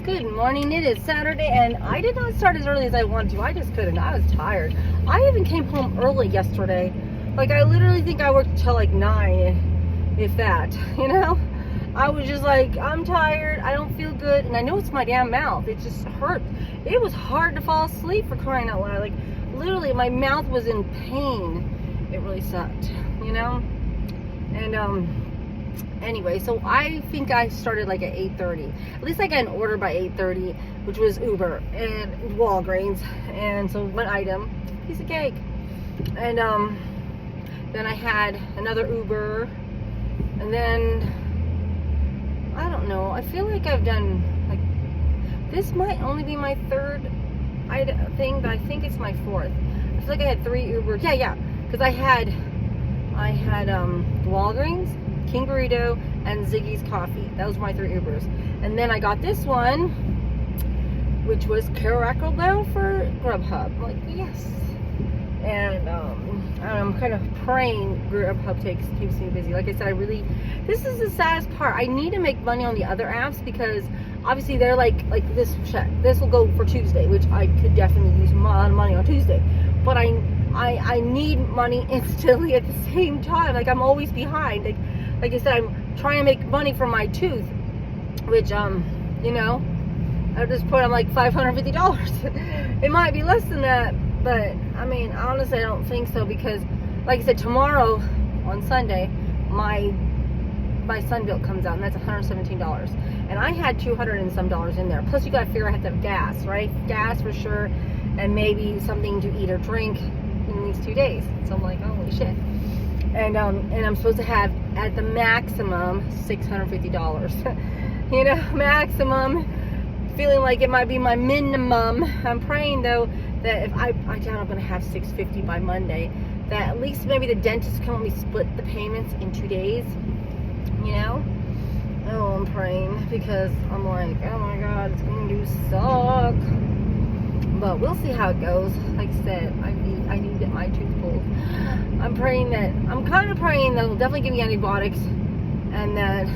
Good morning. It is Saturday, and I did not start as early as I wanted to. I just couldn't. I was tired. I even came home early yesterday. Like, I literally think I worked till like 9, if that, you know? I was just like, I'm tired. I don't feel good. And I know it's my damn mouth. It just hurt. It was hard to fall asleep, for crying out loud. Like, literally, my mouth was in pain. It really sucked, you know? And, anyway, so I think I started like at 8:30. At least I got an order by 8:30, which was Uber and Walgreens. And so one item, piece of cake. And then I had another Uber. And then, I don't know, I feel like I've done, like, this might only be my third thing, but I think it's my fourth. I feel like I had 3 Ubers. Yeah, because I had Walgreens, King Burrito, and Ziggy's Coffee. That was my 3 Ubers. And then I got this one, which was Caracal Bell for Grubhub. I'm like, yes. And I'm kind of praying Grubhub keeps me busy. Like I said, this is the saddest part. I need to make money on the other apps because obviously they're like this check. This will go for Tuesday, which I could definitely use a lot of money on Tuesday. But I need money instantly at the same time. Like, I'm always behind. Like I said, I'm trying to make money from my tooth, which, you know, at this point I'm like $550. It might be less than that, but I mean, honestly, I don't think so because, like I said, tomorrow on Sunday, my Sunbelt comes out, and that's $117. And I had $200 and some in there. Plus, you gotta figure I have to have gas, right? Gas for sure, and maybe something to eat or drink in these 2 days. So I'm like, holy shit. And I'm supposed to have at the maximum $650. You know, maximum. Feeling like it might be my minimum. I'm praying though that if I doubt I'm gonna have $650 by Monday, that at least maybe the dentist can let me split the payments in 2 days. You know? Oh, I'm praying because I'm like, oh my god, it's going to suck. But we'll see how it goes. Like I said, I need to get my tooth pulled. I'm kind of praying that they'll definitely give me antibiotics and that,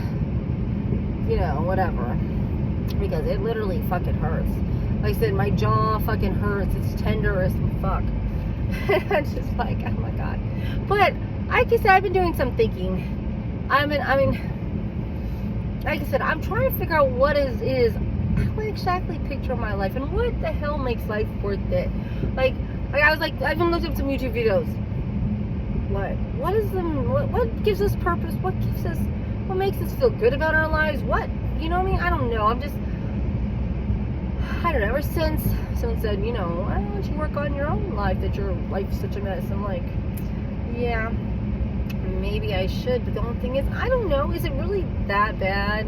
you know, whatever. Because it literally fucking hurts. Like I said, my jaw fucking hurts. It's tender as fuck. It's just like, oh my god. But, like I said, I've been doing some thinking. I mean, like I said, I'm trying to figure out what how I exactly picture my life and what the hell makes life worth it. Like I was like, I've been looking up some YouTube videos. What gives us purpose? What makes us feel good about our lives? What, you know what I mean? I don't know. I don't know. Ever since someone said, you know, why don't you work on your own life, that your life's such a mess? I'm like, yeah, maybe I should, but the only thing is, I don't know, is it really that bad?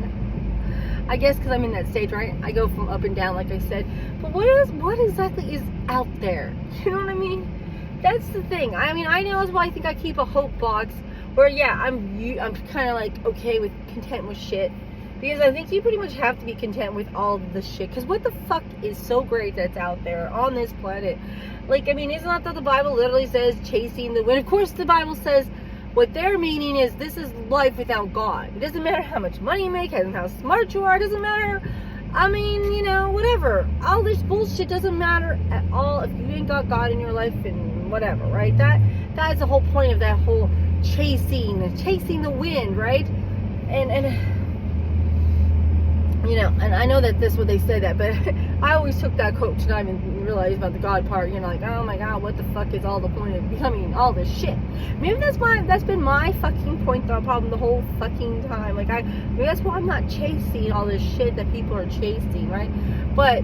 I guess because I'm in that stage, right? I go from up and down, like I said. But what exactly is out there? You know what I mean? That's the thing. I mean, I know that's why I think I keep a hope box where, yeah, I'm kind of like okay with, content with shit. Because I think you pretty much have to be content with all the shit. Because what the fuck is so great that's out there on this planet? Like, I mean, isn't that what the Bible literally says, chasing the wind? Of course, the Bible says what their meaning is, this is life without God. It doesn't matter how much money you make and how smart you are. It doesn't matter. I mean, you know, whatever. All this bullshit doesn't matter at all if you ain't got God in your life and whatever, right? That is the whole point of that whole chasing the wind, right? And you know, and I know that this is what they say that, but I always took that quote to not even realize about the God part. You know, like, oh my god, what the fuck is all the point of becoming all this shit? Maybe that's been my fucking point, the problem the whole fucking time. Like, maybe that's why I'm not chasing all this shit that people are chasing, right? But,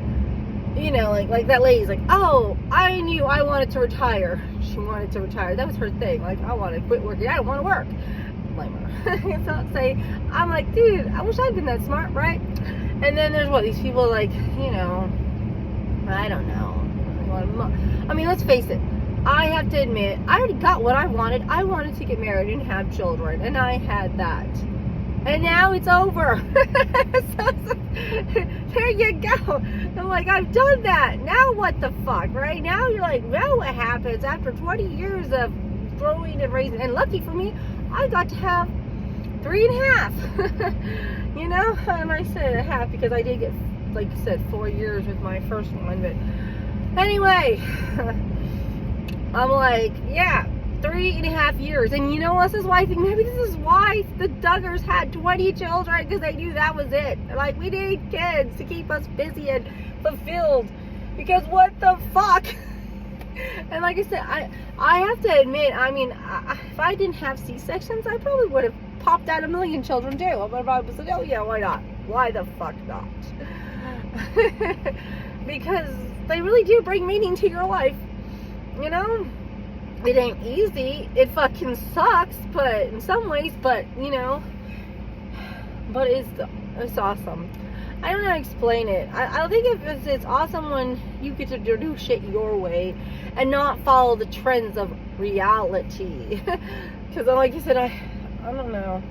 you know, like that lady's like, oh, I knew I wanted to retire. She wanted to retire. That was her thing. Like, I want to quit working. I don't want to work. Blame her. I'm like, dude, I wish I'd been that smart, right? And then there's these people like, you know, I don't know. I mean, let's face it. I have to admit, I already got what I wanted. I wanted to get married and have children, and I had that. And now it's over. So, there you go. I'm like, I've done that. Now what the fuck, right? Now you're like, well, what happens after 20 years of throwing and raising? And lucky for me, I got to have 3.5. You know, and I said a half because I did get like I said, 4 years with my first one. But anyway, I'm like, yeah, 3.5 years. And you know what? This is why I think maybe this is why the Duggars had 20 children, because they knew that was it. Like, we need kids to keep us busy and fulfilled, because what the fuck? And like I said, I have to admit, I mean, if I didn't have C-sections, I probably would have popped out 1 million children too. But I was like, oh yeah, why not? Why the fuck not? Because they really do bring meaning to your life, you know? It ain't easy. It fucking sucks, but in some ways, but you know, but it's awesome. I don't know how to explain it. I think it's awesome when you get to do shit your way and not follow the trends of reality. Because like you said, I don't know.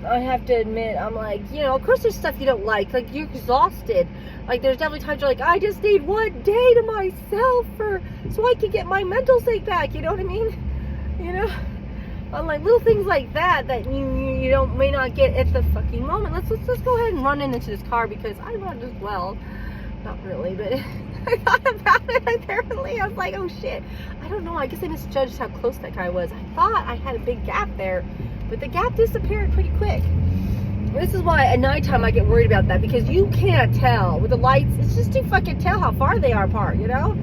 I have to admit, I'm like, you know, of course there's stuff you don't like you're exhausted. Like there's definitely times you're like, I just need 1 day to myself so I can get my mental state back, you know what I mean? You know? On like little things like that you don't may not get at the fucking moment. Let's go ahead and run into this car, because I run as well. Not really, but I thought about it apparently. I was like, oh shit. I don't know, I guess I misjudged how close that guy was. I thought I had a big gap there, but the gap disappeared pretty quick. This is why at nighttime I get worried about that, because you can't tell with the lights. It's just too fucking tell how far they are apart, you know?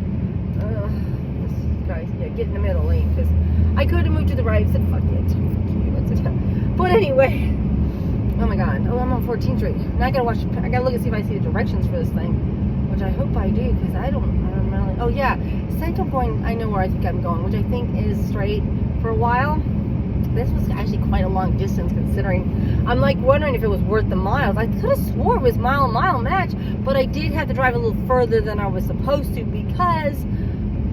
This guy's, yeah, get in the middle lane, because I could have moved to the right and said, fuck it. But anyway, oh my god. Oh, I'm on 14th Street. Now I gotta look and see if I see the directions for this thing, which I hope I do, because I don't really. Oh yeah, Central Point, I know where I think I'm going, which I think is straight for a while. This was actually quite a long distance, considering. I'm like wondering if it was worth the miles. I could have swore it was mile match, but I did have to drive a little further than I was supposed to, because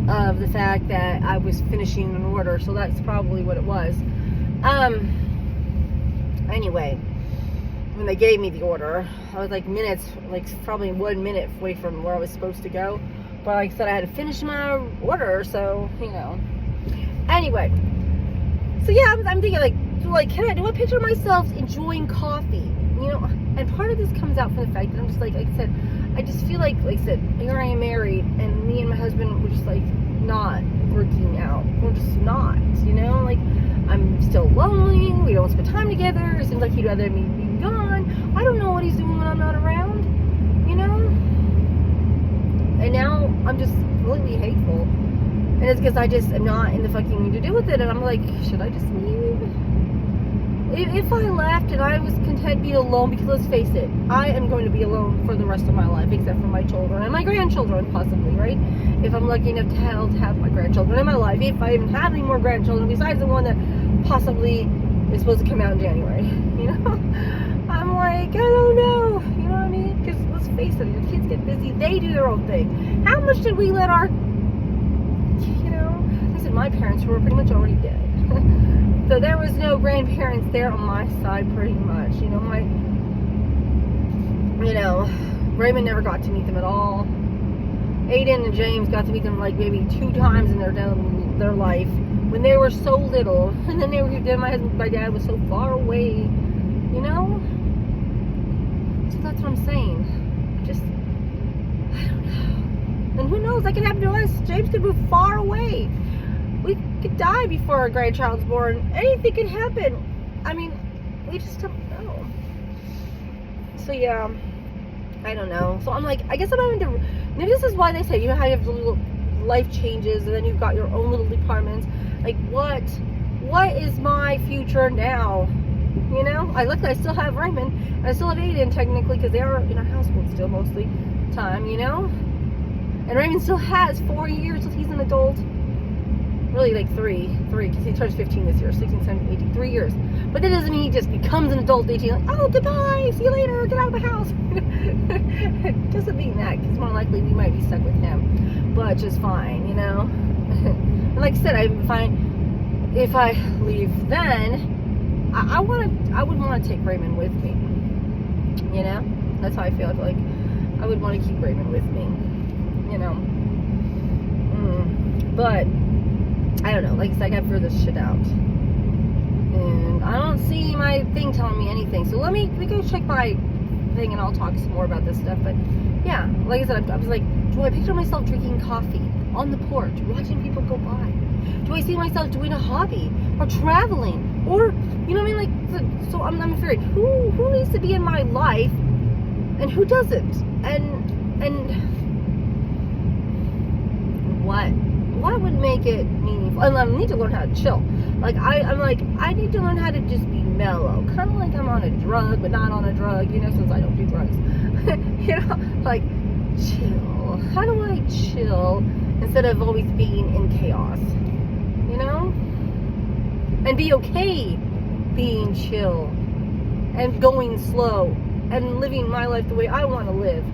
of the fact that I was finishing an order, so that's probably what it was. Anyway, when they gave me the order, I was like probably 1 minute away from where I was supposed to go, but like I said, I had to finish my order, so you know. Anyway, so yeah, I'm thinking like do I picture myself enjoying coffee, you know? And part of this comes out from the fact that I'm just like I said, I just feel like I said, here I am married, and me and my husband were just like not working out. We're just not, you know? Like, I'm still lonely. We don't spend time together. It seems like he'd rather me be gone. I don't know what he's doing when I'm not around, you know? And now I'm just completely hateful. And it's because I just am not in the fucking mood to deal with it. And I'm like, should I just leave? If I left and I was content being alone, because let's face it, I am going to be alone for the rest of my life, except for my children and my grandchildren, possibly, right? If I'm lucky enough to have my grandchildren in my life, if I even have any more grandchildren besides the one that possibly is supposed to come out in January, you know? I'm like, I don't know, you know what I mean? Because let's face it, your kids get busy, they do their own thing. How much did we let our, you know, I said my parents were pretty much already dead. So there was no grandparents there on my side, pretty much. You know, Raymond never got to meet them at all. Aiden and James got to meet them like maybe 2 times in their life when they were so little, and then my dad was so far away. You know, so that's what I'm saying. I don't know. And who knows? That could happen to us. James could move far away. We could die before our grandchild's born. Anything could happen. I mean, we just don't know. So yeah, I don't know. So I'm like, I guess I'm having to. Maybe this is why they say, you know how you have the little life changes, and then you've got your own little departments. Like, what is my future now? You know, luckily I still have Raymond, and I still have Aiden technically, because they are in our household still mostly time. You know, and Raymond still has 4 years till he's an adult. Really like three, because he turns 15 this year, 16, 17, 18, 3 years. But that doesn't mean he just becomes an adult 18, like, oh, goodbye, see you later, get out of the house. It doesn't mean that, because more likely we might be stuck with him, but just fine, you know? And like I said, if I leave then, I would want to take Raymond with me, you know? That's how I feel. I feel like I would want to keep Raymond with me, you know? But I don't know, like I said, I gotta figure this shit out. And I don't see my thing telling me anything. So let me go check my thing, and I'll talk some more about this stuff. But yeah, like I said, I was like, do I picture myself drinking coffee on the porch, watching people go by? Do I see myself doing a hobby or traveling, or you know what I mean? Like, so I'm afraid who needs to be in my life and who doesn't, and what would make it meaningful? And I need to learn how to chill. Like I'm like, I need to learn how to just be mellow, kind of like I'm on a drug, but not on a drug, you know, since I don't do drugs. You know, like chill. How do I chill instead of always being in chaos? You know, and be okay being chill and going slow and living my life the way I want to live.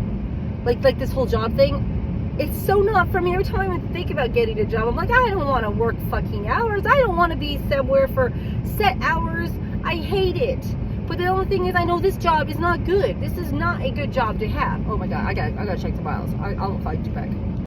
Like this whole job thing. It's so not for me. Every time I even think about getting a job, I'm like, I don't want to work fucking hours. I don't want to be somewhere for set hours. I hate it. But the only thing is, I know this job is not good. This is not a good job to have. Oh my God, I gotta check the files. I'll fight you back.